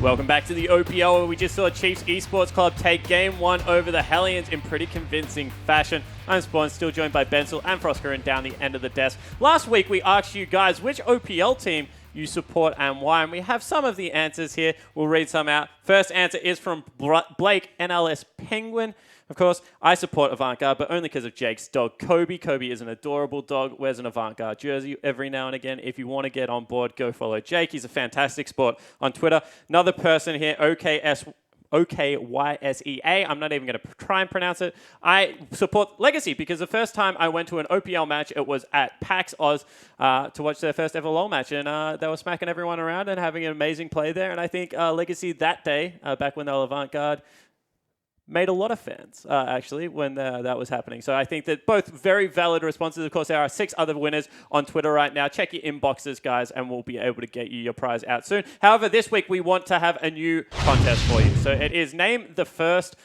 Welcome back to the OPL, where we just saw Chiefs Esports Club take Game 1 over the Hellions in pretty convincing fashion. I'm Spawn, still joined by Bensel and Froskarin down the end of the desk. Last week, we asked you guys which OPL team you support and why, and we have some of the answers here. We'll read some out. First answer is from Blake, NLS Penguin. Of course, I support Avantgarde, but only because of Jake's dog, Kobe. Kobe is an adorable dog, wears an Avantgarde jersey every now and again. If you want to get on board, go follow Jake. He's a fantastic sport on Twitter. Another person here, OKYSEA. I'm not even going to try and pronounce it. I support Legacy because the first time I went to an OPL match, it was at PAX Oz to watch their first ever LoL match, and they were smacking everyone around and having an amazing play there. And I think Legacy that day, back when they were Avantgarde, made a lot of fans, actually, when that was happening. So I think that both very valid responses. Of course, there are 6 other winners on Twitter right now. Check your inboxes, guys, and we'll be able to get you your prize out soon. However, this week we want to have a new contest for you. So it is name the first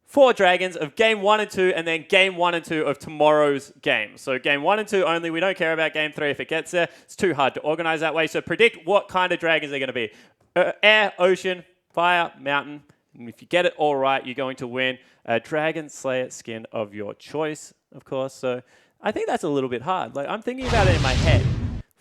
4 dragons of Game 1 and 2, and then Game 1 and 2 of tomorrow's game. So Game 1 and 2 only. We don't care about Game 3 if it gets there. It's too hard to organize that way. So predict what kind of dragons they're going to be. Air, ocean, fire, mountain. And if you get it all right, you're going to win a Dragon Slayer skin of your choice, of course. So I think that's a little bit hard. Like, I'm thinking about it in my head.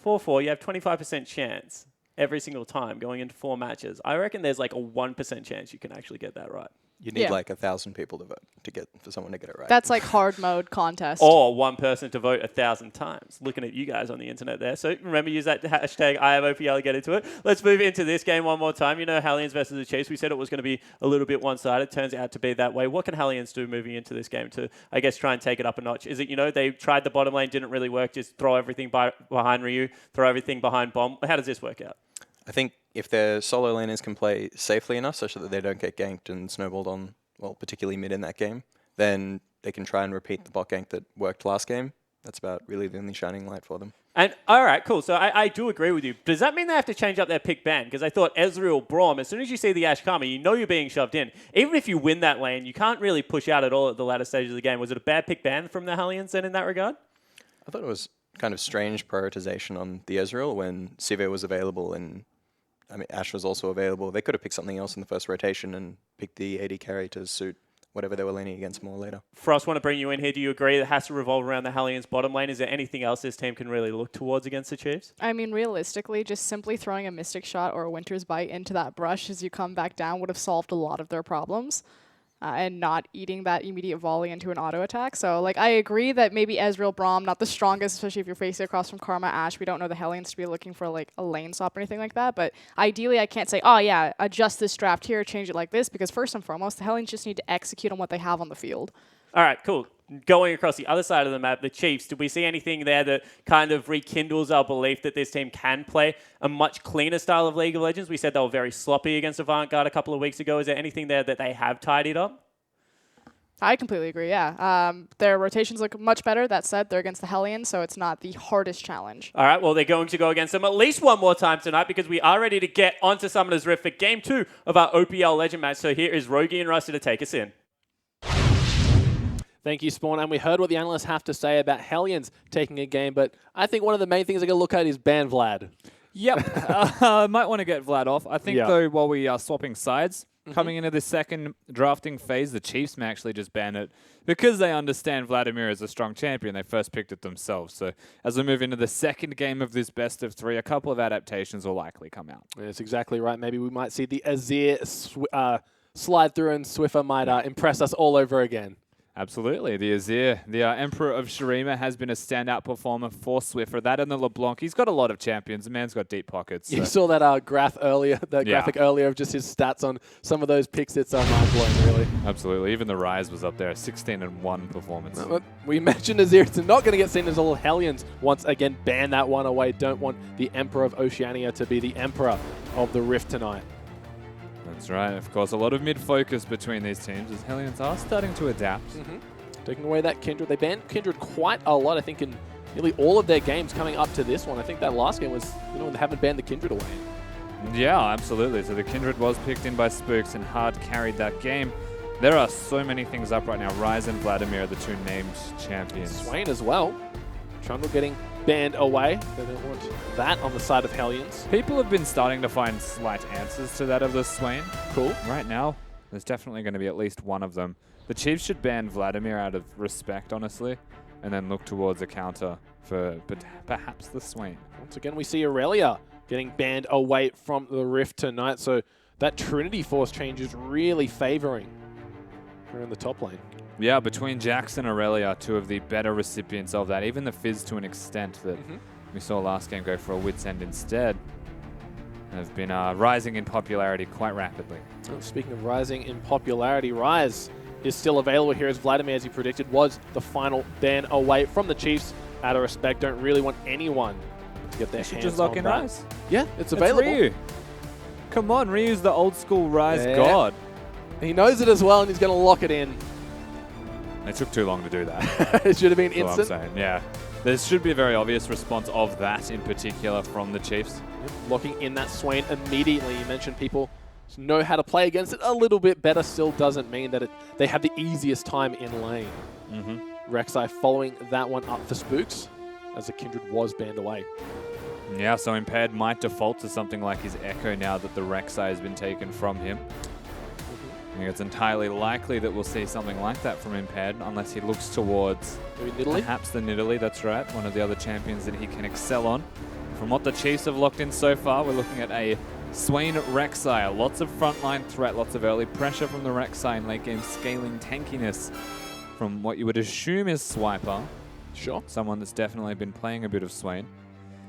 4-4, you have 25% chance every single time going into 4 matches. I reckon there's like a 1% chance you can actually get that right. You need like 1,000 people to vote for someone to get it right. That's like hard mode contest. Or 1 person to vote 1,000 times. Looking at you guys on the internet there. So remember, use that hashtag IamOPL to get into it. Let's move into this game one more time. You know, Hellions versus the Chiefs. We said it was going to be a little bit one-sided. Turns out to be that way. What can Hellions do moving into this game to, I guess, try and take it up a notch? Is it, you know, they tried the bottom lane, didn't really work, just throw everything behind Ryu, throw everything behind Bomb? How does this work out? I think if their solo laners can play safely enough such that they don't get ganked and snowballed on, well, particularly mid in that game, then they can try and repeat the bot gank that worked last game. That's about really the only shining light for them. And, all right, cool. So I do agree with you. Does that mean they have to change up their pick ban? Because I thought Ezreal, Braum, as soon as you see the Ashe Karma, you know you're being shoved in. Even if you win that lane, you can't really push out at all at the latter stages of the game. Was it a bad pick ban from the Hellions then in that regard? I thought it was kind of strange prioritization on the Ezreal when Sivir was available and Ashe was also available. They could have picked something else in the first rotation and picked the AD carry to suit whatever they were leaning against more later. Frost, want to bring you in here. Do you agree that has to revolve around the Hellions bottom lane? Is there anything else this team can really look towards against the Chiefs? I mean, realistically, just simply throwing a Mystic Shot or a Winter's Bite into that brush as you come back down would have solved a lot of their problems. And not eating that immediate volley into an auto attack. So, like, I agree that maybe Ezreal, Braum, not the strongest, especially if you're facing across from Karma, Ashe. We don't know the Hellions to be looking for, like, a lane swap or anything like that. But ideally, I can't say, oh, yeah, adjust this draft here, change it like this. Because first and foremost, the Hellions just need to execute on what they have on the field. All right, cool. Going across the other side of the map, the Chiefs, do we see anything there that kind of rekindles our belief that this team can play a much cleaner style of League of Legends? We said they were very sloppy against Avantgarde a couple of weeks ago. Is there anything there that they have tidied up? I completely agree, yeah. Their rotations look much better. That said, they're against the Hellions, so it's not the hardest challenge. All right, well, they're going to go against them at least one more time tonight because we are ready to get onto Summoner's Rift for Game 2 of our OPL Legend match. So here is Rogi and Rusty to take us in. Thank you, Spawn. And we heard what the analysts have to say about Hellions taking a game, but I think one of the main things they're going to look at is ban Vlad. Yep. Might want to get Vlad off. I think, though, while we are swapping sides, coming into the second drafting phase, the Chiefs may actually just ban it because they understand Vladimir is a strong champion. They first picked it themselves. So as we move into the second game of this best of 3, a couple of adaptations will likely come out. That's exactly right. Maybe we might see the Azir slide through and Swiffer might impress us all over again. Absolutely. The Azir, the Emperor of Shurima, has been a standout performer for Swiffer. That and the LeBlanc. He's got a lot of champions. The man's got deep pockets. So. You saw that graph earlier, graphic earlier of just his stats on some of those picks. It's mind-blowing, really. Absolutely. Even the Rise was up there, 16-1 performance. We mentioned Azir. It's not going to get seen as all Hellions. Once again, ban that one away. Don't want the Emperor of Oceania to be the Emperor of the Rift tonight. That's right. Of course, a lot of mid-focus between these teams as Hellions are starting to adapt. Taking away that Kindred. They banned Kindred quite a lot, I think, in nearly all of their games coming up to this one. I think that last game was, they haven't banned the Kindred away. Yeah, absolutely. So the Kindred was picked in by Spooks and hard carried that game. There are so many things up right now. Rise and Vladimir are the 2 named champions. Swain as well. Trundle getting banned away. They don't want that on the side of Hellions. People have been starting to find slight answers to that of the Swain. Cool. Right now, there's definitely going to be at least one of them. The Chiefs should ban Vladimir out of respect, honestly, and then look towards a counter for perhaps the Swain. Once again, we see Aurelia getting banned away from the Rift tonight, so that Trinity Force change is really favoring her in the top lane. Yeah, between Jax and Aurelia, two of the better recipients of that. Even the Fizz to an extent that we saw last game go for a Wit's End instead. Have been rising in popularity quite rapidly. Oh, speaking of rising in popularity, Rise is still available here as Vladimir, as he predicted, was the final ban away from the Chiefs. Out of respect, don't really want anyone to get their hands Just lock on in that. Rise. Yeah, it's available. Ryu. Come on, Ryu's the old school Rise Yeah. god. He knows it as well, and he's going to lock it in. It took too long to do that. It should have been That's what I'm instant. saying, yeah. There should be a very obvious response of that in particular from the Chiefs. Yep, locking in that Swain immediately. You mentioned people know how to play against it a little bit better. Still doesn't mean that they have the easiest time in lane. Rek'Sai following that one up for Spooks, as the Kindred was banned away. Yeah, so Impaired might default to something like his Echo now that the Rek'Sai has been taken from him. I think it's entirely likely that we'll see something like that from Impaired, unless he looks towards Maybe Nidalee? perhaps the Nidalee, that's right, one of the other champions that he can excel on. From what the Chiefs have locked in so far, we're looking at a Swain Rek'Sai. Lots of frontline threat, lots of early pressure from the Rek'Sai in late game scaling tankiness from what you would assume is Swiper. Sure. Someone that's definitely been playing a bit of Swain.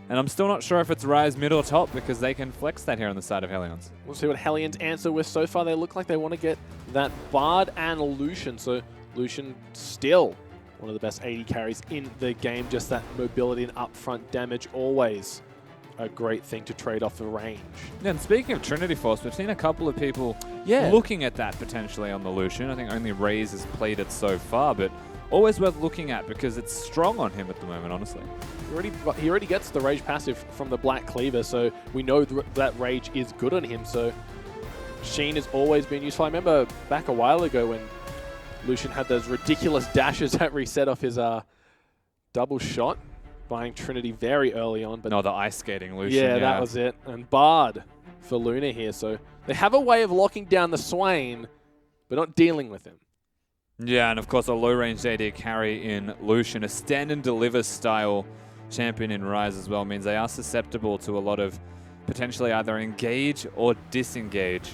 And I'm still not sure if it's Rise mid or top because they can flex that here on the side of Hellions. We'll see what Hellions answer with so far. They look like they want to get that Bard and Lucian. So Lucian still one of the best AD carries in the game. Just that mobility and upfront damage, always a great thing to trade off the range. Yeah, and speaking of Trinity Force, we've seen a couple of people looking at that potentially on the Lucian. I think only Raze has played it so far, but always worth looking at because it's strong on him at the moment, honestly. He already gets the Rage passive from the Black Cleaver, so we know that Rage is good on him. So Sheen has always been useful. I remember back a while ago when Lucian had those ridiculous dashes that reset off his double shot, buying Trinity very early on. But No, the ice skating Lucian. yeah, that was it. And Bard for Luna here. So they have a way of locking down the Swain, but not dealing with him. Yeah, and of course a low-range AD carry in Lucian, a stand and deliver style champion in Rise as well, means they are susceptible to a lot of potentially either engage or disengage.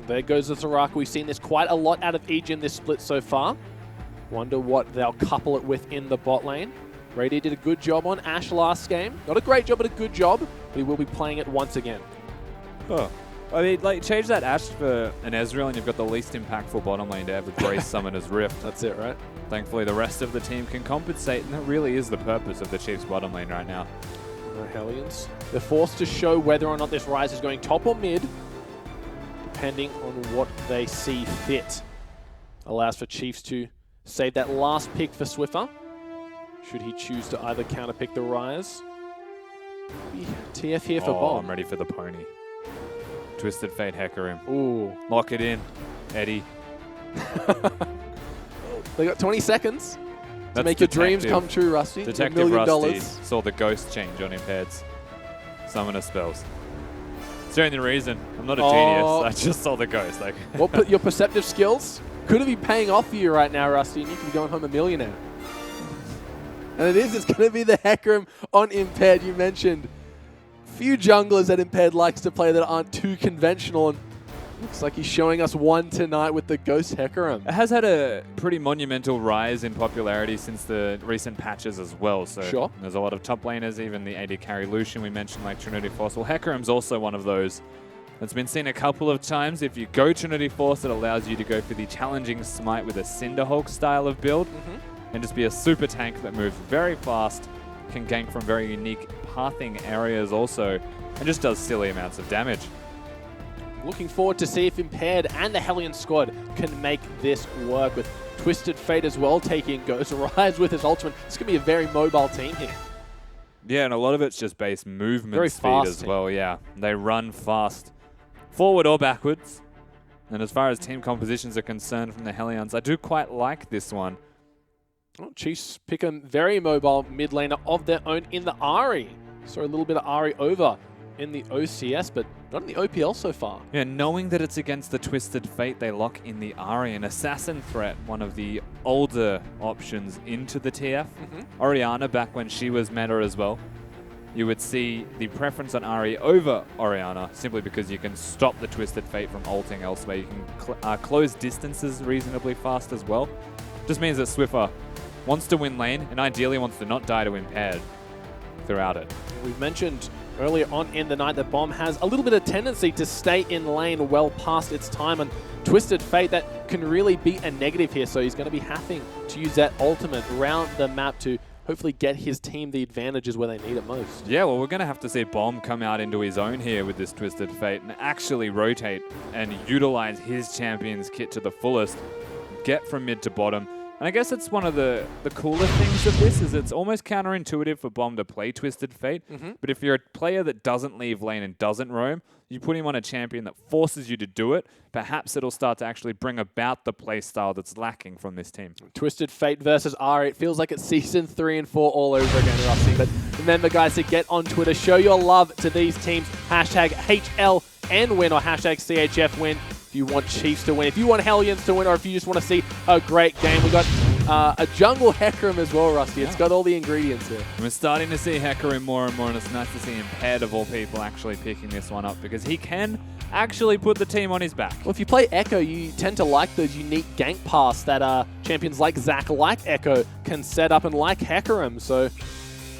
There goes the Soraka. We've seen this quite a lot out of Ej in this split so far. Wonder what they'll couple it with in the bot lane. Radiant did a good job on Ashe last game. Not a great job, but a good job. But he will be playing it once again. Oh. I mean, like, change that Ashe for an Ezreal and you've got the least impactful bottom lane to ever grace Summoner's Rift. That's it, right? Thankfully, the rest of the team can compensate, and that really is the purpose of the Chiefs' bottom lane right now. No Hellions. They're forced to show whether or not this Rise is going top or mid, depending on what they see fit. Allows for Chiefs to save that last pick for Swiffer, should he choose to either counter-pick the Rise. TF here for Bob. I'm ready for the pony. Twisted Fate Hecarim. Ooh. Lock it in, Eddie. They got 20 seconds to That's make your dreams come true, Rusty. Detective $1 million. Rusty saw the ghost change on Impaired's summoner spells. It's the only reason. I'm not a genius. I just saw the ghost. Like, What your perceptive skills could have been paying off for you right now, Rusty, and you could be going home a millionaire. And it's going to be the Hecarim on Impaired. You mentioned few junglers that Impaired likes to play that aren't too conventional, and looks like he's showing us one tonight with the Ghost Hecarim. it has had a pretty monumental rise in popularity since the recent patches as well. So Sure. there's a lot of top laners, even the AD carry Lucian we mentioned, like Trinity Force. Well, Hecarim's also one of those. It's been seen a couple of times. If you go Trinity Force, it allows you to go for the challenging smite with a Cinderhulk style of build and just be a super tank that moves very fast, can gank from very unique pathing areas also, and just does silly amounts of damage. Looking forward to see if Impaired and the Hellion squad can make this work, with Twisted Fate as well taking Ghost Rise with his ultimate. It's going to be a very mobile team here. Yeah, and a lot of it's just base movement Very speed fast as team. well, yeah. They run fast, forward or backwards. And as far as team compositions are concerned from the Hellions, I do quite like this one. Oh, Chiefs pick a very mobile mid laner of their own in the Ahri. Saw a little bit of Ahri over in the OCS, but not in the OPL so far. Yeah, knowing that it's against the Twisted Fate, they lock in the Ahri, an assassin threat, one of the older options into the TF. Orianna, back when she was meta as well, you would see the preference on Ahri over Orianna simply because you can stop the Twisted Fate from ulting elsewhere. You can close distances reasonably fast as well. Just means that Swiffer wants to win lane and ideally wants to not die to Impaired throughout it. We've mentioned earlier on in the night that Bomb has a little bit of tendency to stay in lane well past its time, and Twisted Fate, that can really be a negative here, so he's going to be having to use that ultimate around the map to hopefully get his team the advantages where they need it most. Yeah, well, we're going to have to see Bomb come out into his own here with this Twisted Fate and actually rotate and utilize his champion's kit to the fullest, get from mid to bottom. And I guess it's one of the cooler things of this is it's almost counterintuitive for Bomb to play Twisted Fate. But if you're a player that doesn't leave lane and doesn't roam, you put him on a champion that forces you to do it, perhaps it'll start to actually bring about the play style that's lacking from this team. Twisted Fate versus Ahri. It feels like it's season 3 and 4 all over again, Rusty. But remember, guys, to get on Twitter, show your love to these teams. Hashtag HLN win or hashtag CHF win. If you want Chiefs to win, if you want Hellions to win, or if you just want to see a great game. We got a jungle Hecarim as well, Rusty. It's got all the ingredients here. We're starting to see Hecarim more and more, and it's nice to see Impaired of all people actually picking this one up because he can actually put the team on his back. Well, if you play Echo, you tend to like those unique gank paths that champions like Zac, like Echo, can set up and like Hecarim. So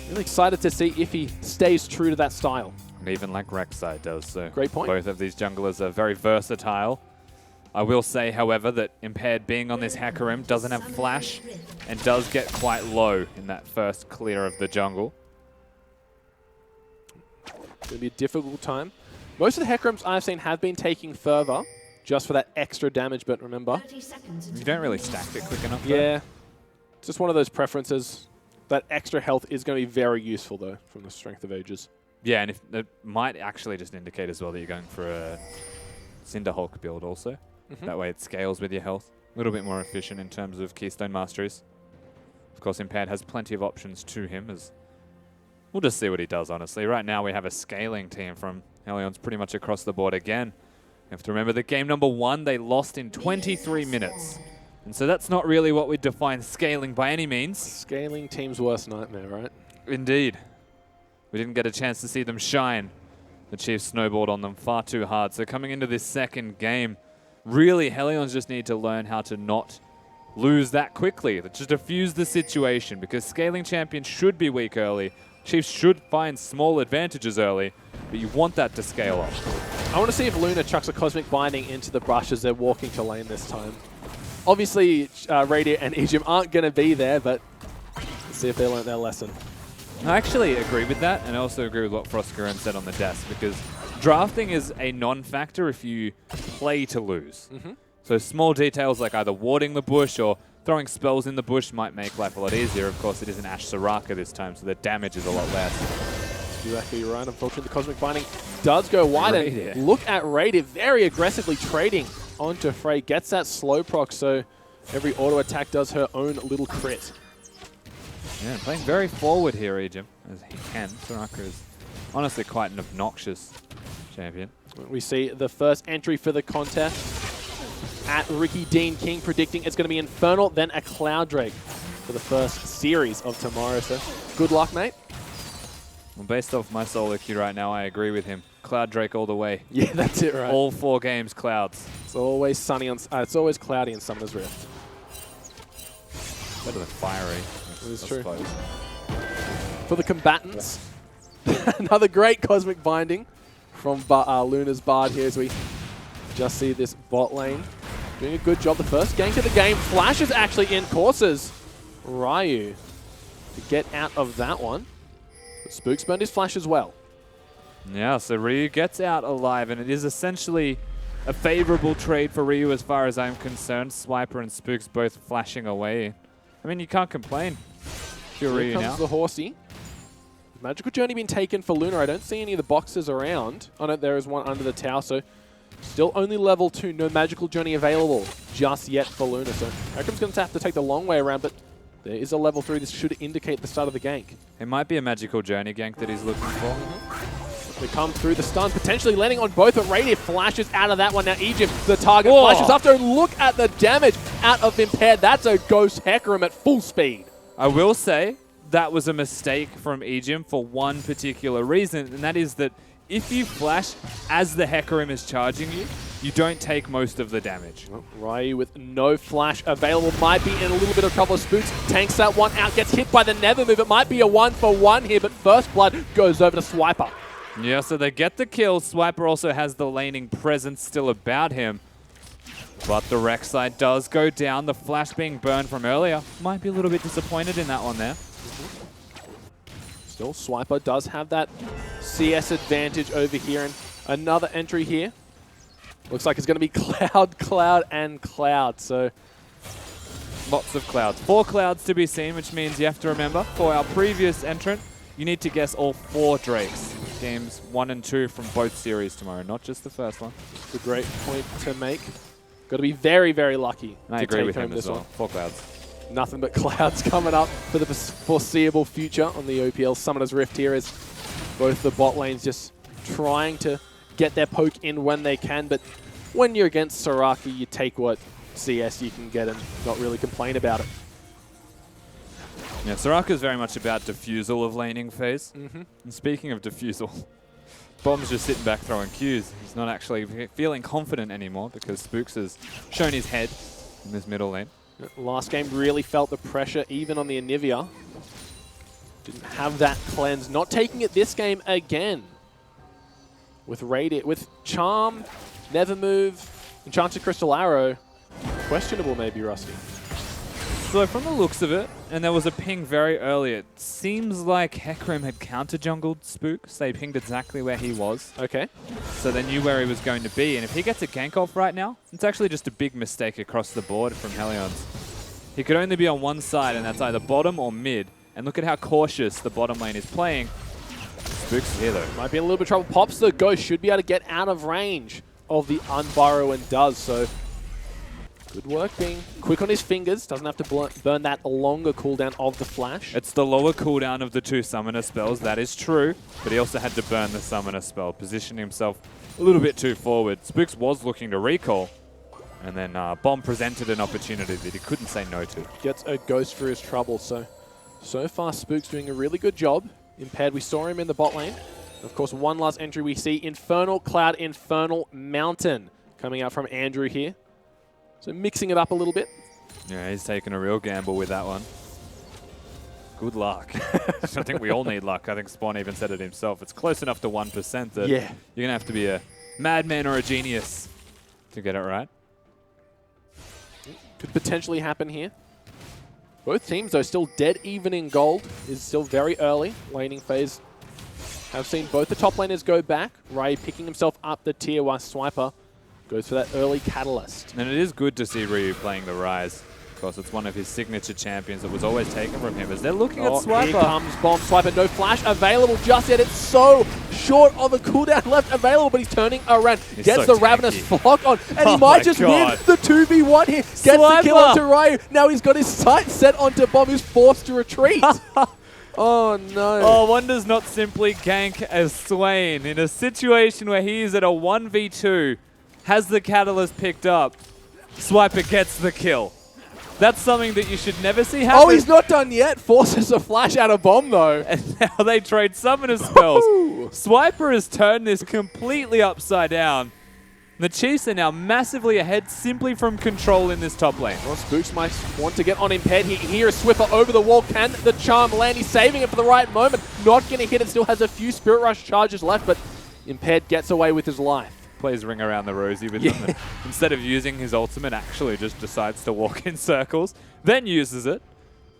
really excited to see if he stays true to that style. And even like Rek'Sai does. So great point. Both of these junglers are very versatile. I will say, however, that Impaired being on this Hecarim doesn't have flash and does get quite low in that first clear of the jungle. It's going to be a difficult time. Most of the Hecarims I've seen have been taking further just for that extra damage, but remember, you don't really stack it quick enough. Yeah. It's just one of those preferences. That extra health is going to be very useful, though, from the Strength of Ages. Yeah, and if it might actually just indicate as well that you're going for a Cinderhulk build also. That way it scales with your health. A little bit more efficient in terms of Keystone Masteries. Of course, Impaired has plenty of options to him. As we'll just see what he does, honestly. Right now we have a scaling team from Hellions pretty much across the board again. You have to remember that game number 1, they lost in 23 minutes. And so that's not really what we define scaling by any means. Scaling team's worst nightmare, right? Indeed. We didn't get a chance to see them shine. The Chiefs snowballed on them far too hard. So coming into this second game, really, Hellions just need to learn how to not lose that quickly. Just diffuse the situation, because scaling champions should be weak early. Chiefs should find small advantages early, but you want that to scale up. I want to see if Luna chucks a Cosmic Binding into the brush as they're walking to lane this time. Obviously, Radiant and Ejim aren't going to be there, but let's see if they learned their lesson. I actually agree with that, and I also agree with what Frostgurren said on the desk, because drafting is a non-factor if you play to lose. So small details like either warding the bush or throwing spells in the bush might make life a lot easier. Of course, it is an Ashe Soraka this time, so the damage is a lot less. Exactly right. Unfortunately, the Cosmic Binding does go wide. And look at Radiant very aggressively trading onto Frey. Gets that slow proc, so every auto attack does her own little crit. Yeah, playing very forward here, Ejim, as he can. Soraka is honestly quite an obnoxious champion. We see the first entry for the contest at Ricky Dean King, predicting it's going to be Infernal, then a Cloud Drake for the first series of tomorrow. So good luck, mate. Well, based off my solo queue right now, I agree with him. Cloud Drake all the way. Yeah, that's it, right? All 4 games, clouds. It's always sunny on. It's always cloudy in Summoner's Rift. Better than fiery. It is true. For the combatants, another great Cosmic Binding from Luna's Bard here as we just see this bot lane doing a good job. The first gank of the game. Flash is actually in courses. Ryu to get out of that one. But Spook's burned his flash as well. Yeah, so Ryu gets out alive, and it is essentially a favorable trade for Ryu as far as I'm concerned. Swiper and Spooks both flashing away. I mean, you can't complain if you're Ryu now. Here comes the horsey. Magical Journey been taken for Luna. I don't see any of the boxes around. Oh no, there is one under the tower, so still only level 2. No Magical Journey available just yet for Luna. So Hecarim's going to have to take the long way around, but There is a level 3. This should indicate the start of the gank. It might be a magical journey gank that he's looking for. They come through the stun, potentially landing on both, but Radiant flashes out of that one. Now Egypt, the target, flashes after. Look at the damage out of Impaired. That's a Ghost Hecarim at full speed. I will say that was a mistake from Egypt for one particular reason, and that is that if you flash as the Hecarim is charging you, you don't take most of the damage. Well, Ryu with no flash available might be in a little bit of trouble. Spooks tanks that one out, gets hit by the Nether move. It might be a 1-for-1 here, but First Blood goes over to Swiper. Yeah, so they get the kill. Swiper also has the laning presence still about him. But the Rek'Sai does go down. The flash being burned from earlier. Might be a little bit disappointed in that one there. Still, Swiper does have that CS advantage over here. And another entry here. Looks like it's going to be Cloud, Cloud, and Cloud. So lots of clouds. 4 clouds to be seen, which means you have to remember, for our previous entrant, you need to guess all 4 Drakes. Games 1 and 2 from both series tomorrow, not just the first one. It's a great point to make. Got to be very, very lucky I to agree take with home him this as well. one. 4 clouds. Nothing but clouds coming up for the foreseeable future on the OPL Summoner's Rift here, as both the bot lanes just trying to get their poke in when they can. But when you're against Soraka, you take what CS you can get and not really complain about it. Yeah, Soraka is very much about diffusal of laning phase. Mm-hmm. And speaking of diffusal, Bomb's just sitting back throwing Qs. He's not actually feeling confident anymore because Spooks has shown his head in this middle lane. Last game really felt the pressure, even on the Anivia. Didn't have that cleanse. Not taking it this game again. With Radiant, with Charm, Never Move, Enchanted Crystal Arrow. Questionable maybe, Rusty. So from the looks of it, and there was a ping very early, it seems like Hecarim had counter-jungled Spooks. They pinged exactly where he was. Okay. So they knew where he was going to be. And if he gets a gank off right now, it's actually just a big mistake across the board from Helion's. He could only be on one side, and that's either bottom or mid. And look at how cautious the bottom lane is playing. Spooks is here, though. Might be in a little bit of trouble. Pops the Ghost, should be able to get out of range of the Unburrow, and does so. Good work being quick on his fingers. Doesn't have to burn that longer cooldown of the flash. It's the lower cooldown of the 2 summoner spells, that is true. But he also had to burn the summoner spell, positioning himself a little bit too forward. Spooks was looking to recall. And then Bomb presented an opportunity that he couldn't say no to. Gets a Ghost for his trouble. So far Spooks doing a really good job. Impaired, we saw him in the bot lane. Of course, one last entry we see. Infernal Cloud, Infernal Mountain. Coming out from Andrew here. So mixing it up a little bit. Yeah, he's taking a real gamble with that one. Good luck. I think we all need luck. I think Spawn even said it himself. It's close enough to 1% that you're going to have to be a madman or a genius to get it right. Could potentially happen here. Both teams, though, still dead even in gold. Is still very early. Laning phase. Have seen both the top laners go back. Ray picking himself up the tier while Swiper goes for that early catalyst. And it is good to see Ryu playing the Rise. Of course, it's one of his signature champions that was always taken from him. As they're looking at Swiper. Here comes Bomb. Swiper, no flash available just yet. It's so short of a cooldown left available, but he's turning around. He's Gets so the Ravenous tanky. Flock on, and he might just win the 2v1 here. Gets the kill onto Ryu. Now he's got his sights set onto Bomb, who's forced to retreat. Oh no. Oh, one does not simply gank as Swain in a situation where he is at a 1v2. Has the catalyst picked up. Swiper gets the kill. That's something that you should never see happen. Oh, he's not done yet. Forces a flash out of Bomb, though. And now they trade summoner spells. Swiper has turned this completely upside down. The Chiefs are now massively ahead simply from control in this top lane. Well, Spooks might want to get on Impaired. Here is Swiffer over the wall. Can the charm land? He's saving it for the right moment. Not going to hit it. Still has a few Spirit Rush charges left, but Impaired gets away with his life. Plays Ring Around the Rosie with them. Instead of using his ultimate, actually just decides to walk in circles, then uses it.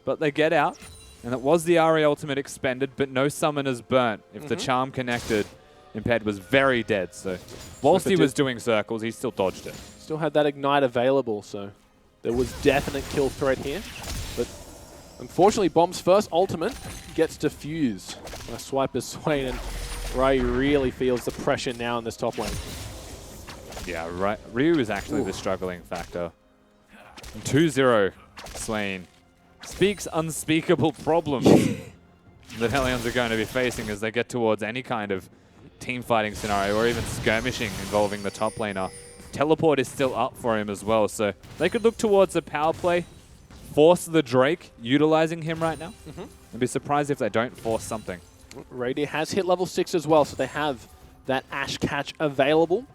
But they get out, and it was the Ari ultimate expended, but no summoners burnt. If the charm connected, Impaired was very dead. So whilst he was doing circles, he still dodged it. Still had that Ignite available, so there was definite kill threat here. But unfortunately, Bomb's first ultimate gets diffused by Swiper Swain, and Ray really feels the pressure now in this top lane. Yeah, right. Ryu is actually the struggling factor. 2-0 Swain. speaks unspeakable problems that Hellions are going to be facing as they get towards any kind of team fighting scenario or even skirmishing involving the top laner. Teleport is still up for him as well, so they could look towards a power play, force the Drake, utilizing him right now. I'd be surprised if they don't force something. Radiant has hit level 6 as well, so they have that Ashe catch available.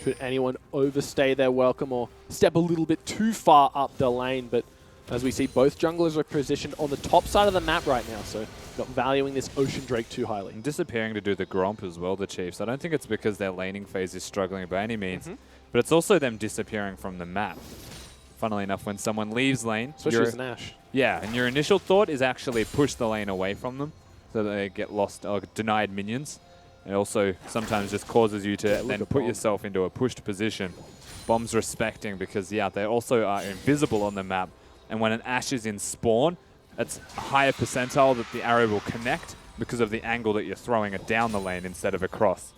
Should anyone overstay their welcome or step a little bit too far up the lane, but as we see, both junglers are positioned on the top side of the map right now, so not valuing this Ocean Drake too highly. And disappearing to do the Gromp as well, the Chiefs. I don't think it's because their laning phase is struggling by any means, but it's also them disappearing from the map. Funnily enough, when someone leaves lane, Especially as an Ashe. Yeah, and your initial thought is actually push the lane away from them so that they get lost or denied minions. It also sometimes just causes you to then put yourself into a pushed position. Bomb's respecting because, yeah, they also are invisible on the map. And when an Ashe is in spawn, it's a higher percentile that the arrow will connect because of the angle that you're throwing it down the lane instead of across.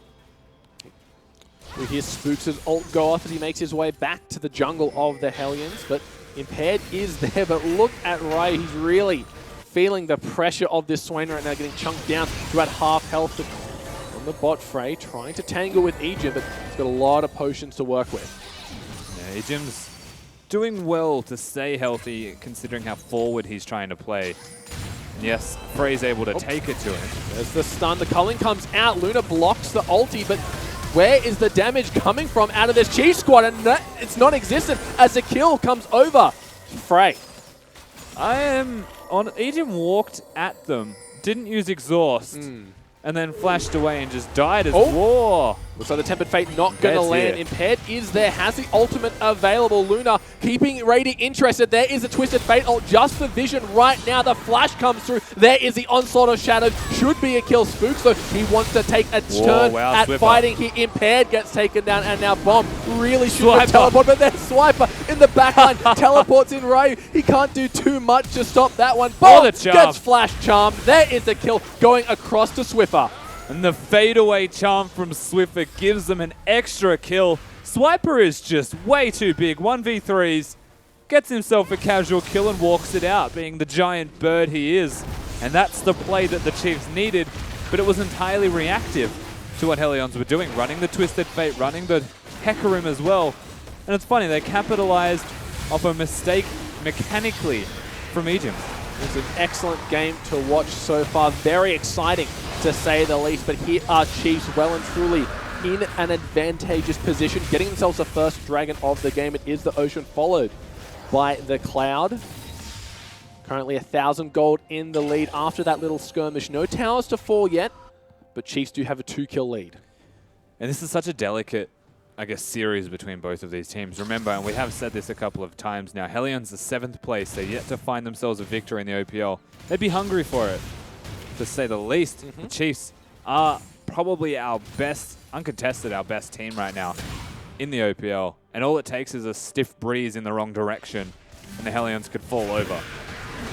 We hear Spooks' ult go off as he makes his way back to the jungle of the Hellions, but Impaired is there. But look at Rai, he's really feeling the pressure of this Swain right now, getting chunked down to about half health on the bot. Frey trying to tangle with Ejim, but he's got a lot of potions to work with. Yeah, Ejim's doing well to stay healthy considering how forward he's trying to play. And yes, Frey's able to take it to him. There's the stun, the culling comes out, Luna blocks the ulti, but where is the damage coming from out of this Chief squad? And it's non-existent as the kill comes over Frey. Ejim walked at them, didn't use exhaust, and then flashed away and just died as war. Looks like the Tempered Fate not going to land. Impaired is there, has the ultimate available. Luna keeping Radiant interested. There is a Twisted Fate ult just for vision right now. The flash comes through. There is the Onslaught of Shadows. Should be a kill. Spooks, though, he wants to take a turn at fighting here. Impaired gets taken down, and now Bomb really should have teleport, but there's Swiper in the backline. Teleports in Ray. He can't do too much to stop that one. Bomb gets flash charmed. There is the kill going across to Swiffer. And the fadeaway charm from Swiffer gives them an extra kill. Swiper is just way too big. 1v3s, gets himself a casual kill and walks it out, being the giant bird he is. And that's the play that the Chiefs needed, but it was entirely reactive to what Hellions were doing, running the Twisted Fate, running the Hecarim as well. And it's funny, they capitalized off a mistake mechanically from Ejim. It's an excellent game to watch so far. Very exciting, to say the least. But here are Chiefs well and truly in an advantageous position, getting themselves the first dragon of the game. It is the Ocean, followed by the Cloud. Currently 1,000 gold in the lead after that little skirmish. No towers to fall yet, but Chiefs do have a 2-kill lead. And this is such a delicate, I guess, series between both of these teams. Remember, and we have said this a couple of times now, Hellions are 7th place. They're yet to find themselves a victory in the OPL. They'd be hungry for it, to say the least. The Chiefs are probably our best, uncontested, our best team right now in the OPL. And all it takes is a stiff breeze in the wrong direction, and the Hellions could fall over.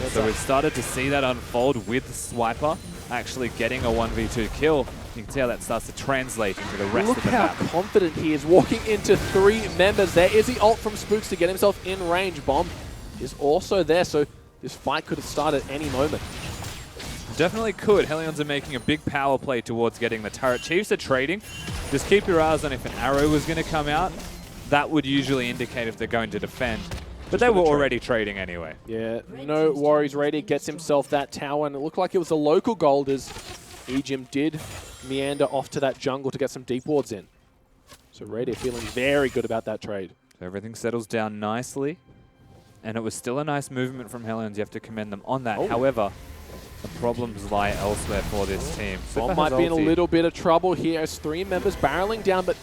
So we've started to see that unfold with Swiper actually getting a 1v2 kill. You can see how that starts to translate into the rest of the map. Look how confident he is walking into 3 members. There is the ult from Spooks to get himself in range. Bomb is also there, so this fight could have started any moment. Definitely could. Hellions are making a big power play towards getting the turret. Chiefs are trading. Just keep your eyes on if an arrow was going to come out. That would usually indicate if they're going to defend. But they were already trading anyway. Yeah, no worries. Radiant gets himself that tower, and it looked like it was a local gold as Ejim did meander off to that jungle to get some deep wards in. So Radiant feeling very good about that trade. So everything settles down nicely, and it was still a nice movement from Hellions. You have to commend them on that. However, the problems lie elsewhere for this team. Bomb might be in a little bit of trouble here as 3 members barreling down, but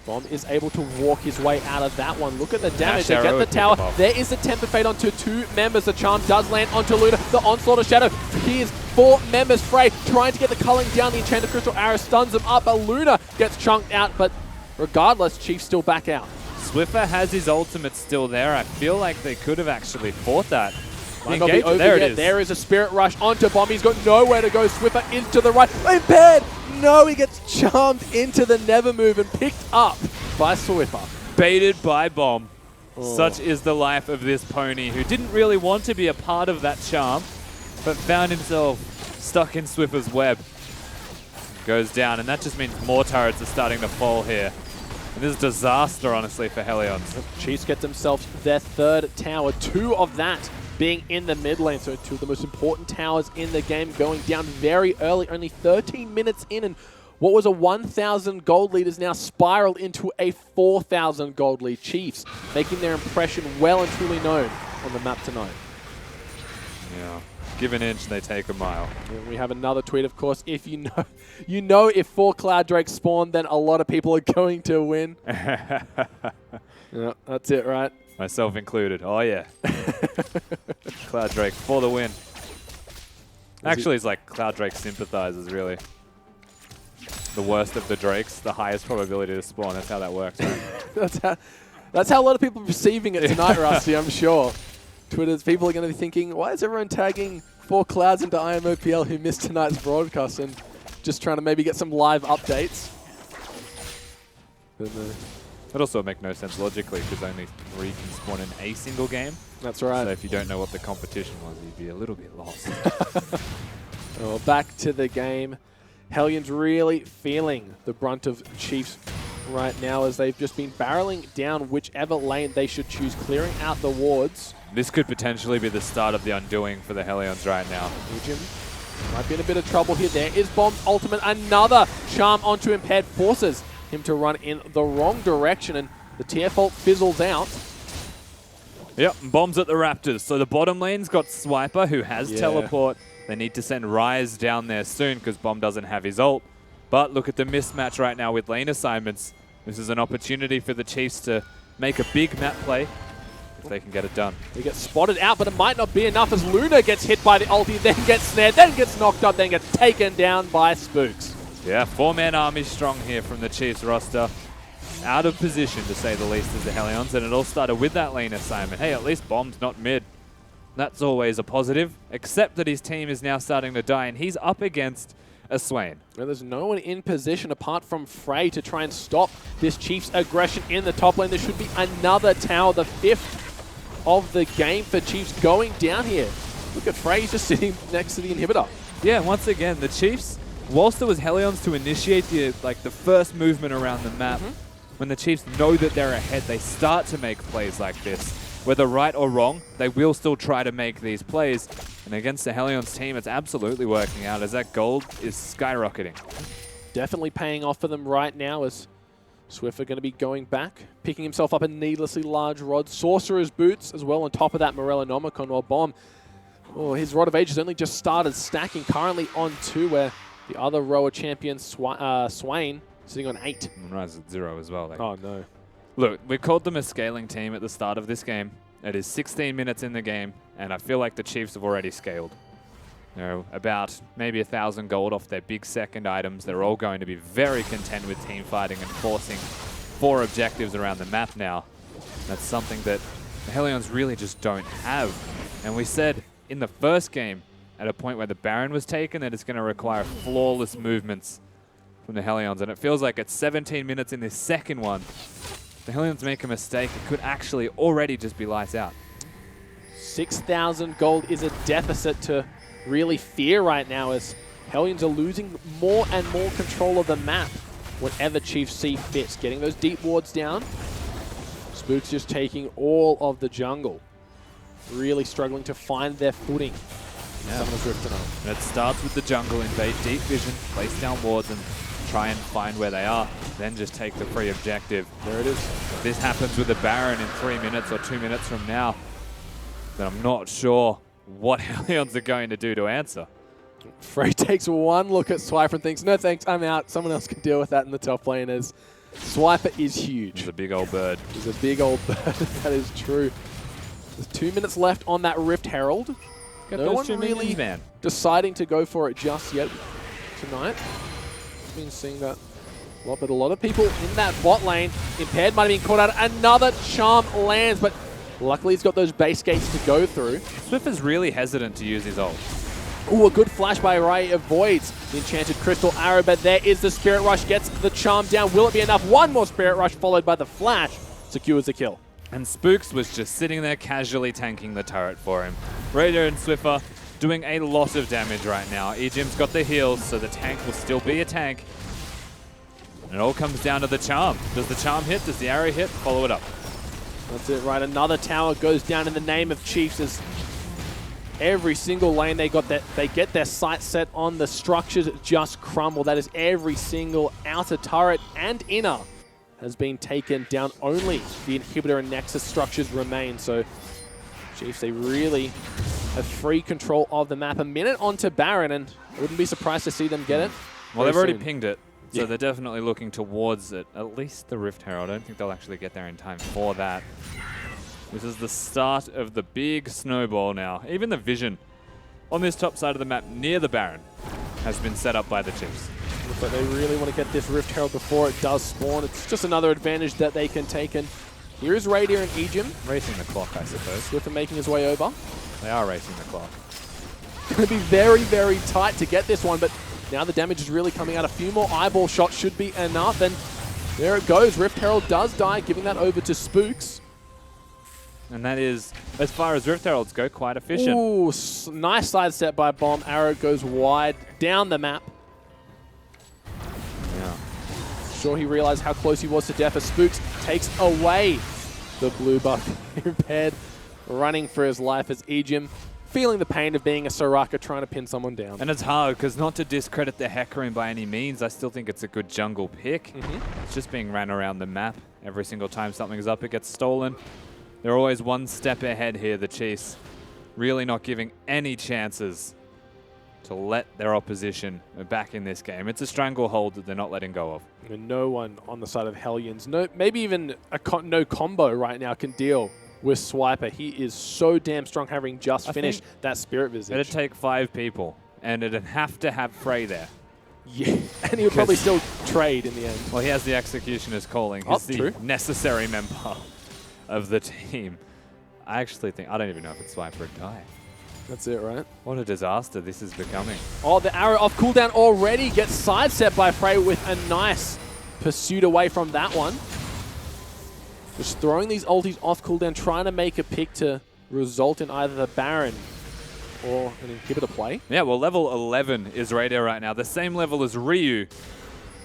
Bomb is able to walk his way out of that one. Look at the damage. They get the tower. There is the Tempered Fate onto 2 members. The charm does land onto Luna. The Onslaught of Shadow. Here's 4 members. Frey trying to get the culling down. The Enchanted Crystal Arrow stuns him up. But Luna gets chunked out. But regardless, Chiefs still back out. Swiffer has his ultimate still there. I feel like they could have actually fought that. Might not be over yet. There is a Spirit Rush onto Bomb. He's got nowhere to go. Swiffer is to the right. Impaired! No, he gets charmed into the Never Move and picked up by Swiffer. Baited by Bomb. Such is the life of this pony who didn't really want to be a part of that charm, but found himself stuck in Swiffer's web. Goes down, and that just means more turrets are starting to fall here. And this is disaster, honestly, for Hellions. Chiefs get themselves their third tower, 2 of that being in the mid lane. So 2 of the most important towers in the game going down very early, only 13 minutes in, and what was a 1,000 gold lead is now spiraled into a 4,000 gold lead. Chiefs making their impression well and truly known on the map tonight. Yeah. Give an inch, they take a mile. And we have another tweet, of course. If you know if 4 Cloud Drakes spawn, then a lot of people are going to win. Yeah, that's it, right? Myself included. Oh, yeah. Cloud Drake for the win. Actually, it's like Cloud Drake sympathizers, really. The worst of the Drakes, the highest probability to spawn. That's how that works, right? that's how a lot of people are perceiving it tonight, Rusty, I'm sure. Twitter's people are going to be thinking, why is everyone tagging 4 Clouds into IMOPL who missed tonight's broadcast and just trying to maybe get some live updates? It also make no sense logically because only 3 can spawn in a single game. That's right. So if you don't know what the competition was, you'd be a little bit lost. Well, back to the game. Hellions really feeling the brunt of Chiefs right now as they've just been barreling down whichever lane they should choose, clearing out the wards. This could potentially be the start of the undoing for the Hellions right now. Legion might be in a bit of trouble here. There is Bomb's ultimate. Another charm onto Impaired forces him to run in the wrong direction, and the TF ult fizzles out. Yep, bombs at the Raptors. So the bottom lane's got Swiper, who has teleport. They need to send Ryze down there soon because Bomb doesn't have his ult. But look at the mismatch right now with lane assignments. This is an opportunity for the Chiefs to make a big map play if they can get it done. He gets spotted out, but it might not be enough as Luna gets hit by the ulti, then gets snared, then gets knocked up, then gets taken down by Spooks. Yeah, 4-man army strong here from the Chiefs roster. Out of position, to say the least, as the Hellions, and it all started with that lane assignment. Hey, at least Bomb's not mid. That's always a positive, except that his team is now starting to die, and he's up against a Swain. Well, there's no one in position apart from Frey to try and stop this Chiefs aggression in the top lane. There should be another tower, the 5th of the game for Chiefs going down here. Look at Frey, he's just sitting next to the inhibitor. Yeah, once again, the Chiefs, whilst it was Hellions to initiate the first movement around the map, when the Chiefs know that they're ahead, they start to make plays like this. Whether right or wrong, they will still try to make these plays. And against the Hellions team, it's absolutely working out as that gold is skyrocketing. Definitely paying off for them right now as Swiffer going to be going back, picking himself up a needlessly large rod. Sorcerer's boots as well on top of that Morellonomicon, while Bomb, his Rod of Ages only just started stacking, currently on 2, where the other rower champion, Swain, sitting on 8. And Ryze at 0 as well. Oh, no. Look, we called them a scaling team at the start of this game. It is 16 minutes in the game, and I feel like the Chiefs have already scaled. You know, about maybe 1,000 gold off their big second items. They're all going to be very content with team fighting and forcing 4 objectives around the map now. That's something that the Hellions really just don't have. And we said in the first game, at a point where the Baron was taken, that it's going to require flawless movements from the Hellions. And it feels like at 17 minutes in this second one, the Hellions make a mistake. It could actually already just be lights out. 6,000 gold is a deficit to really fear right now as Hellions are losing more and more control of the map whenever Chiefs see fit. Getting those deep wards down. Spooks just taking all of the jungle. Really struggling to find their footing. Yeah. And it starts with the jungle, invade deep vision, place down wards and try and find where they are, then just take the free objective. There it is. If this happens with the Baron in 3 minutes or 2 minutes from now, then I'm not sure what Hellions are going to do to answer. Frey takes one look at Swiper and thinks, no thanks, I'm out. Someone else can deal with that in the top lane as Swiper is huge. He's a big old bird. He's a big old bird. That is true. There's 2 minutes left on that Rift Herald. No one really deciding to go for it just yet tonight. I've been seeing that a lot, but a lot of people in that bot lane. Impaired might have been caught out. Another charm lands, but luckily he's got those base gates to go through. Swiffer's really hesitant to use his ult. Ooh, a good flash by Ray avoids the enchanted crystal arrow, but there is the Spirit Rush, gets the charm down. Will it be enough? One more Spirit Rush followed by the flash secures the kill. And Spooks was just sitting there casually tanking the turret for him. Raider and Swiffer doing a lot of damage right now. Ejim's got the heals, so the tank will still be a tank. And it all comes down to the charm. Does the charm hit? Does the arrow hit? Follow it up. That's it, right? Another tower goes down in the name of Chiefs as every single lane they get their sight set on the structures just crumble. That is every single outer turret and inner has been taken down. Only the inhibitor and nexus structures remain. So Chiefs, they really have free control of the map. A minute onto Baron, and I wouldn't be surprised to see them get it. Well, they've already pinged it, so they're definitely looking towards it. At least the Rift Herald. I don't think they'll actually get there in time for that. This is the start of the big snowball now. Even the vision on this top side of the map near the Baron has been set up by the Chiefs. But they really want to get this Rift Herald before it does spawn. It's just another advantage that they can take. And here is Radier and Ejim. Racing the clock, I suppose. Swiffer making his way over. They are racing the clock. It's going to be very, very tight to get this one, but now the damage is really coming out. A few more eyeball shots should be enough, and there it goes. Rift Herald does die, giving that over to Spooks. And that is, as far as Rift Heralds go, quite efficient. Ooh, nice sidestep by Bomb. Arrow goes wide down the map. Yeah. Sure, he realized how close he was to death as Spooks takes away the blue buff. Impaired, running for his life as Ejim, feeling the pain of being a Soraka trying to pin someone down. And it's hard, because not to discredit the Hecarim by any means, I still think it's a good jungle pick. It's just being ran around the map. Every single time something's up, it gets stolen. They're always one step ahead here, the Chiefs. Really not giving any chances to let their opposition back in this game. It's a stranglehold that they're not letting go of. And no one on the side of Hellions, no, maybe even a no combo right now can deal with Swiper. He is so damn strong, having just finished that Spirit Visage. It'd take 5 people, and it'd have to have Frey there. Yeah, and he would probably still trade in the end. Well, he has the Executioner's calling. He's the necessary member of the team. I actually think, I don't even know if it's Swiper or Die. That's it, right? What a disaster this is becoming. Oh, the arrow off cooldown already gets sidestepped by Frey with a nice pursuit away from that one. Just throwing these ultis off cooldown, trying to make a pick to result in either the Baron or an inhibitor play. Yeah, well, level 11 is Raider right now. The same level as Ryu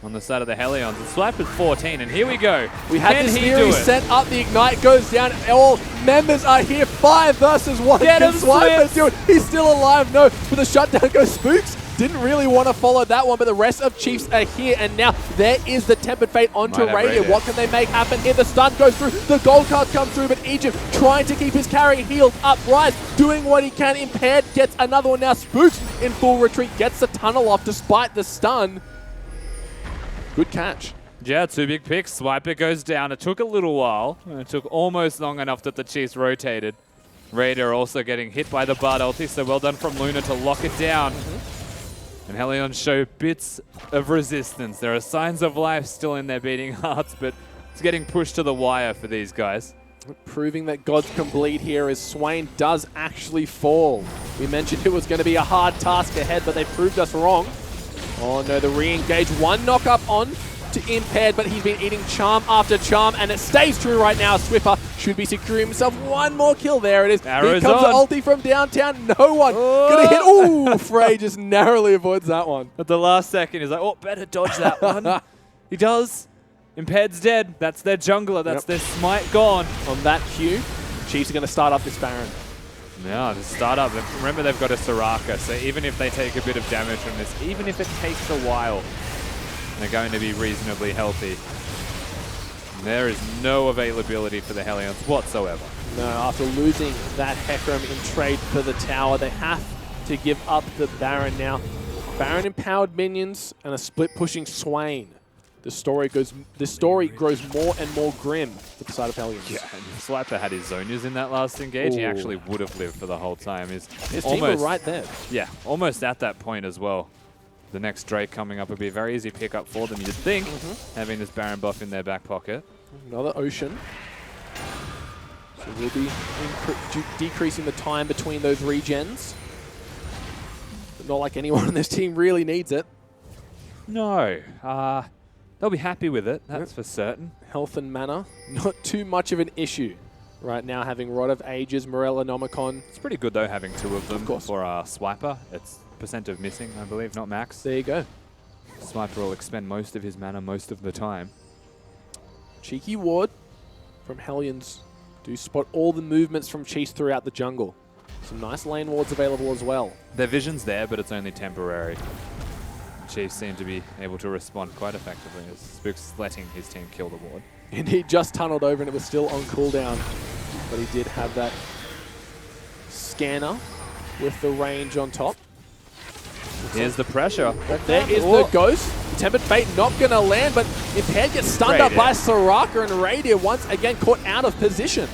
on the side of the Hellions. And Swipe is 14, and here we go. We had this theory set up. The Ignite goes down. All members are here. 5 versus 1. Get him, Swipe do it. He's still alive. No, for the shutdown goes Spooks. Didn't really want to follow that one, but the rest of Chiefs are here, and now there is the Tempered Fate onto Radier. What can they make happen here? The stun goes through, the gold card comes through, but Egypt trying to keep his carry healed up, Rise doing what he can. Impaired gets another one now. Spooks in full retreat, gets the tunnel off despite the stun. Good catch. Yeah, 2 big picks. Swiper goes down. It took a little while. It took almost long enough that the Chiefs rotated. Raider also getting hit by the Bard ulti, so well done from Luna to lock it down. And Hellions show bits of resistance. There are signs of life still in their beating hearts, but it's getting pushed to the wire for these guys. Proving that gods can bleed here as Swain does actually fall. We mentioned it was going to be a hard task ahead, but they proved us wrong. Oh no, the re-engage. 1 knock up on to Impaired, but he's been eating charm after charm, and it stays true right now. Swiffer should be securing himself 1 more kill. There it is. Arrow's Here comes on. the ulti from downtown. No one gonna hit. Ooh, Frey just narrowly avoids that one. At the last second, he's like, oh, better dodge that one. He does. Impaired's dead. That's their jungler. That's their smite gone. On that cue, Chiefs are going to start up this Baron. Yeah, the startup. Remember, they've got a Soraka, so even if they take a bit of damage from this, even if it takes a while, they're going to be reasonably healthy. There is no availability for the Hellions whatsoever. No, after losing that Hecarim in trade for the tower, they have to give up the Baron now. Baron empowered minions and a split pushing Swain. The story grows more and more grim for the side of Hellions. Yeah, and if Swiper had his Zonias in that last engage, he actually would have lived for the whole time. His team were right there. Yeah, almost at that point as well. The next Drake coming up would be a very easy pickup for them, you'd think, having this Baron buff in their back pocket. Another Ocean. So we'll be decreasing the time between those regens. But not like anyone on this team really needs it. No. They'll be happy with it, that's for certain. Health and mana, not too much of an issue right now, having Rod of Ages, Morellonomicon. It's pretty good, though, having two of them course. for Swiper. It's percent of missing, I believe, not max. There you go. Swiper will expend most of his mana most of the time. Cheeky ward from Hellions. Do spot all the movements from Chiefs throughout the jungle. Some nice lane wards available as well. Their vision's there, but it's only temporary. Chiefs seem to be able to respond quite effectively as Spook's letting his team kill the ward. And he just tunneled over and it was still on cooldown. But he did have that scanner with the range on top. Here's the pressure. There is the Ghost. Tempered Fate not going to land, but Impaired gets stunned up by Soraka, and Radiant once again caught out of position.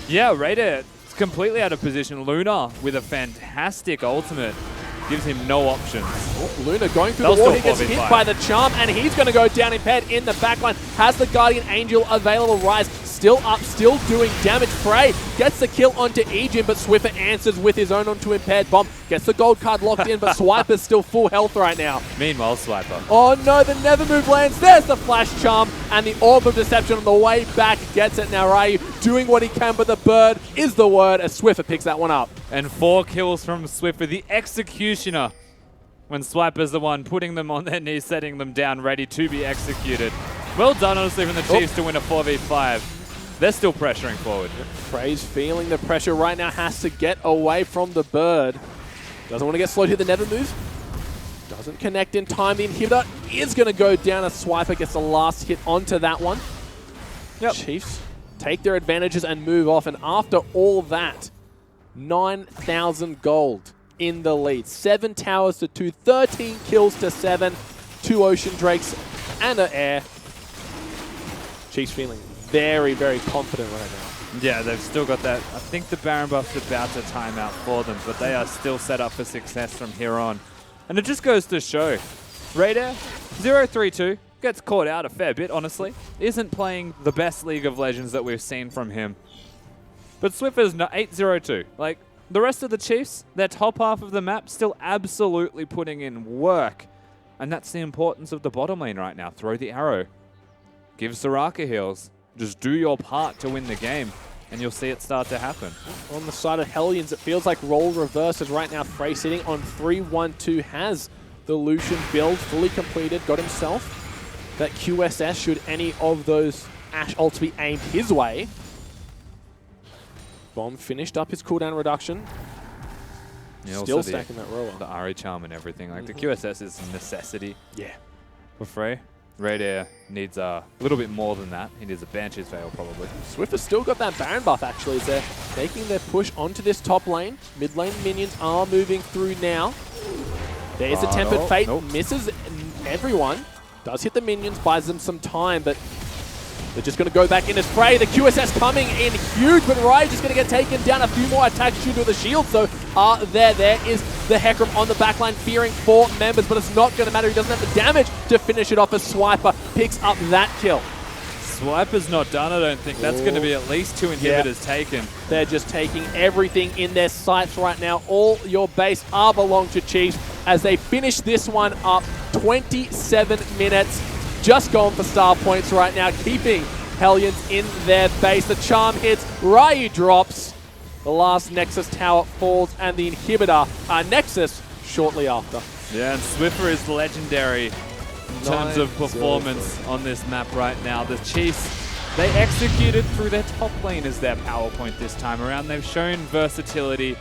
Yeah, Raider is completely out of position. Luna with a fantastic ultimate gives him no options. Oh, Luna going through the wall. He gets hit by the Charm, and he's going to go down Impaired in the backline. Has the Guardian Angel available. Rise still up, still doing damage. Frey gets the kill onto Ejin, but Swiffer answers with his own onto Impaired Bomb. Gets the gold card locked in, but Swiper's still full health right now. Meanwhile, Swiper. Oh no, the Never Move lands. There's the Flash Charm, and the Orb of Deception on the way back gets it. Now Ryu doing what he can, but the bird is the word as Swiffer picks that one up. And 4 kills from Swiffer, the executioner. When Swiper's the one putting them on their knees, setting them down, ready to be executed. Well done, honestly, from the Chiefs to win a 4v5. They're still pressuring forward. Frey's feeling the pressure right now, has to get away from the bird. Doesn't want to get slowed to the Never Move. Doesn't connect in time. The inhibitor is going to go down as Swiper gets the last hit onto that one. Yep. Chiefs take their advantages and move off. And after all that, 9,000 gold in the lead. 7 towers to 2, 13 kills to 7, 2 Ocean Drakes and an Air. Chiefs feeling very, very confident right now. Yeah, they've still got that. I think the Baron buff's about to time out for them, but they are still set up for success from here on. And it just goes to show, Raider, 0-3-2, gets caught out a fair bit, honestly. Isn't playing the best League of Legends that we've seen from him. But Swiffer's 8-0-2. Like, the rest of the Chiefs, their top half of the map, still absolutely putting in work. And that's the importance of the bottom lane right now. Throw the arrow. Give Soraka heals. Just do your part to win the game, and you'll see it start to happen. On the side of Hellions, it feels like role reverses right now. Frey sitting on 3-1-2, has the Lucian build fully completed, got himself that QSS should any of those Ashe ults be aimed his way. Bomb finished up his cooldown reduction. Yeah, Still stacking that roller. The Ari charm and everything. Like the QSS is a necessity. Yeah. For Frey. Raider needs a little bit more than that. He needs a Banshee's Veil, probably. Swift has still got that Baron buff, actually, as they're making their push onto this top lane. Mid lane minions are moving through now. There's a Tempered Fate. Nope. Misses everyone. Does hit the minions, buys them some time, but they're just going to go back in as Frey. The QSS coming in huge, but Ryu just going to get taken down. A few more attacks due to the shield, so there is the Hecarim on the backline, fearing 4 members, but it's not going to matter. He doesn't have the damage to finish it off as Swiper picks up that kill. Swiper's not done, I don't think. That's going to be at least 2 inhibitors taken. They're just taking everything in their sights right now. All your base are belong to Chiefs as they finish this one up. 27 minutes. Just going for star points right now, keeping Hellions in their base. The charm hits, Ryu drops. The last Nexus tower falls, and the inhibitor, Nexus, shortly after. Yeah, and Swiffer is legendary in terms of performance on this map right now. The Chiefs, they executed through their top lane as their power point this time around. They've shown versatility,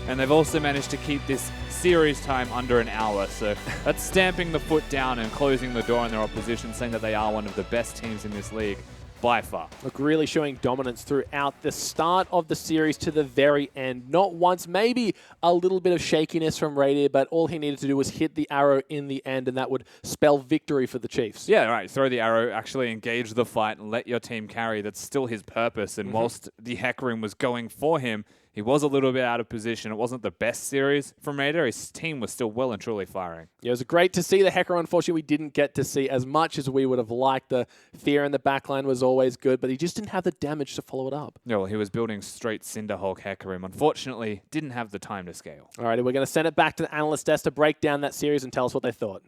and they've also managed to keep this series time under an hour. So that's stamping the foot down and closing the door on their opposition, saying that they are one of the best teams in this league by far. Look, really showing dominance throughout the start of the series to the very end. Not once, maybe a little bit of shakiness from Radier, but all he needed to do was hit the arrow in the end, and that would spell victory for the Chiefs. Yeah, right. Throw the arrow, actually engage the fight, and let your team carry. That's still his purpose. And whilst the Hecarim was going for him, he was a little bit out of position. It wasn't the best series from Raider. His team was still well and truly firing. Yeah, it was great to see the Hecarim. Unfortunately, we didn't get to see as much as we would have liked. The fear in the backline was always good, but he just didn't have the damage to follow it up. Yeah, well, he was building straight Cinderhulk Hecarim. Unfortunately, didn't have the time to scale. All right, we're going to send it back to the analyst desk to break down that series and tell us what they thought.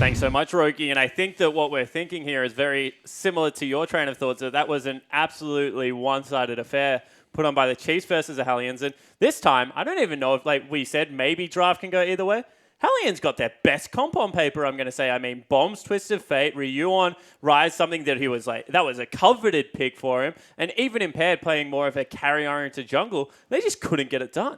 Thanks so much, Roki. And I think that what we're thinking here is very similar to your train of thoughts, that was an absolutely one-sided affair put on by the Chiefs versus the Hellions. And this time, I don't even know if, like we said, maybe draft can go either way. Hellions got their best comp on paper, I'm going to say. I mean, Bombs, Twisted Fate, Ryu on Rise, something that he was like, that was a coveted pick for him. And even Impaired playing more of a carry-oriented jungle, they just couldn't get it done.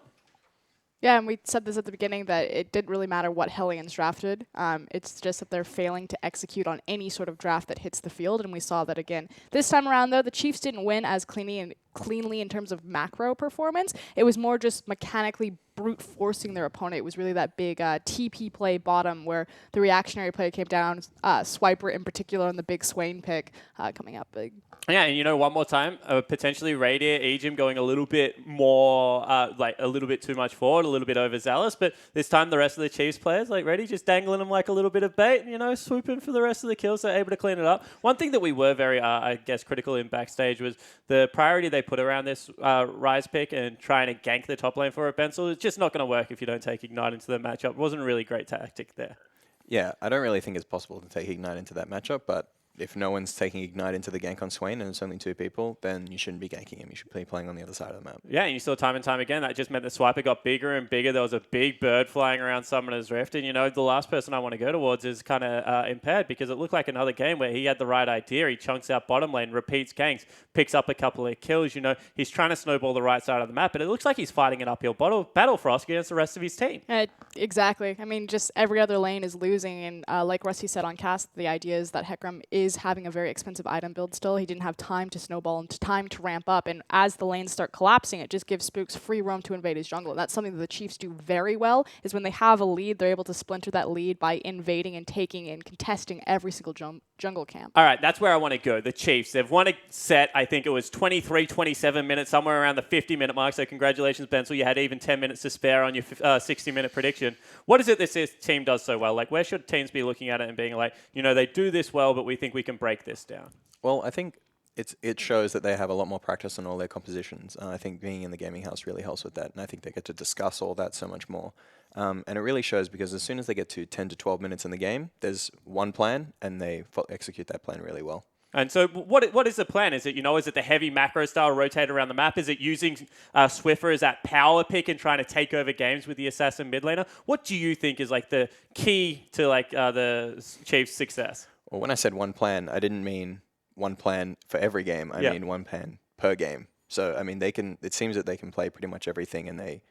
Yeah, and we said this at the beginning that it didn't really matter what Hellions drafted. It's just that they're failing to execute on any sort of draft that hits the field, and we saw that again. This time around, though, the Chiefs didn't win as cleanly in terms of macro performance. It was more just mechanically brute forcing their opponent. It was really that big TP play bottom where the reactionary play came down, Swiper in particular on the big Swain pick coming up big. Yeah, and you know, one more time, potentially Radier, Ejim going a little bit more, like a little bit too much forward, a little bit overzealous, but this time the rest of the Chiefs players, like Ready, just dangling them like a little bit of bait, you know, swooping for the rest of the kills, so able to clean it up. One thing that we were very, I guess, critical in backstage was the priority they put around this Rise pick and trying to gank the top lane for it, Bensel. It's just not going to work if you don't take Ignite into the matchup. It wasn't a really great tactic there. Yeah, I don't really think it's possible to take Ignite into that matchup, but if no one's taking Ignite into the gank on Swain and it's only 2 people, then you shouldn't be ganking him. You should be playing on the other side of the map. Yeah, and you saw time and time again, that just meant the Swiper got bigger and bigger. There was a big bird flying around Summoner's Rift. And, you know, the last person I want to go towards is kind of Impaired, because it looked like another game where he had the right idea. He chunks out bottom lane, repeats ganks, picks up a couple of kills. You know, he's trying to snowball the right side of the map, but it looks like he's fighting an uphill battle for us against the rest of his team. Exactly. I mean, just every other lane is losing. And like Rusty said on cast, the idea is that Hecarim is having a very expensive item build still. He didn't have time to snowball and time to ramp up. And as the lanes start collapsing, it just gives Spooks free roam to invade his jungle. And that's something that the Chiefs do very well, is when they have a lead, they're able to splinter that lead by invading and taking and contesting every single jungle camp. All right, that's where I want to go. The Chiefs, they've won a set, I think it was 23, 27 minutes, somewhere around the 50-minute mark. So congratulations, Bensel. You had even 10 minutes to spare on your 60-minute prediction. What is it this team does so well? Like, where should teams be looking at it and being like, you know, they do this well, but we think we can break this down? Well, I think it shows that they have a lot more practice on all their compositions. I think being in the gaming house really helps with that, and I think they get to discuss all that so much more. And it really shows because as soon as they get to 10 to 12 minutes in the game, there's one plan, and they execute that plan really well. And so what is the plan? Is it, you know, is it the heavy macro style rotate around the map? Is it using Swiffer as that power pick and trying to take over games with the assassin mid laner? What do you think is like the key to like the Chiefs' success? Well, when I said one plan, I didn't mean one plan for every game. I mean one plan per game. So, I mean, it seems that they can play pretty much everything, and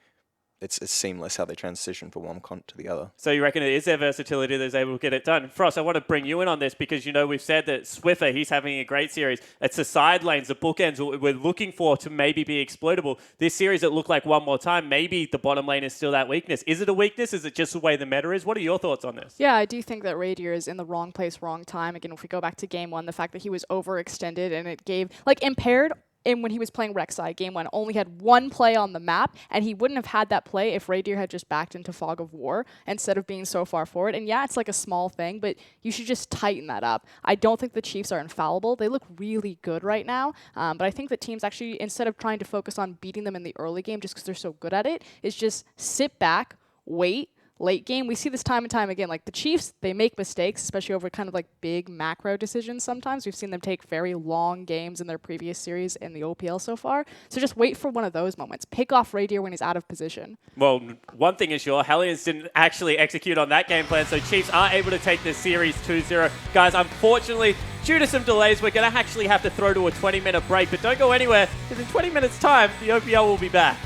it's seamless how they transition from one comp to the other. So you reckon it is their versatility that's able to get it done? Frost, I want to bring you in on this because, you know, we've said that Swiffer, he's having a great series. It's the side lanes, the bookends we're looking for to maybe be exploitable. This series, it looked like one more time, maybe the bottom lane is still that weakness. Is it a weakness? Is it just the way the meta is? What are your thoughts on this? Yeah, I do think that Radier is in the wrong place, wrong time. Again, if we go back to game 1, the fact that he was overextended and it gave, like, Impaired, and when he was playing Rek'Sai, game 1, only had one play on the map, and he wouldn't have had that play if Radier had just backed into Fog of War instead of being so far forward. And yeah, it's like a small thing, but you should just tighten that up. I don't think the Chiefs are infallible. They look really good right now, but I think that teams actually, instead of trying to focus on beating them in the early game just because they're so good at it, is just sit back, wait. Late game, we see this time and time again. Like the Chiefs, they make mistakes, especially over kind of like big macro decisions sometimes. We've seen them take very long games in their previous series in the OPL so far. So just wait for one of those moments. Pick off Radier when he's out of position. Well, one thing is sure, Hellions didn't actually execute on that game plan, so Chiefs are able to take this series 2-0. Guys, unfortunately, due to some delays, we're going to actually have to throw to a 20-minute break, but don't go anywhere, because in 20 minutes' time, the OPL will be back.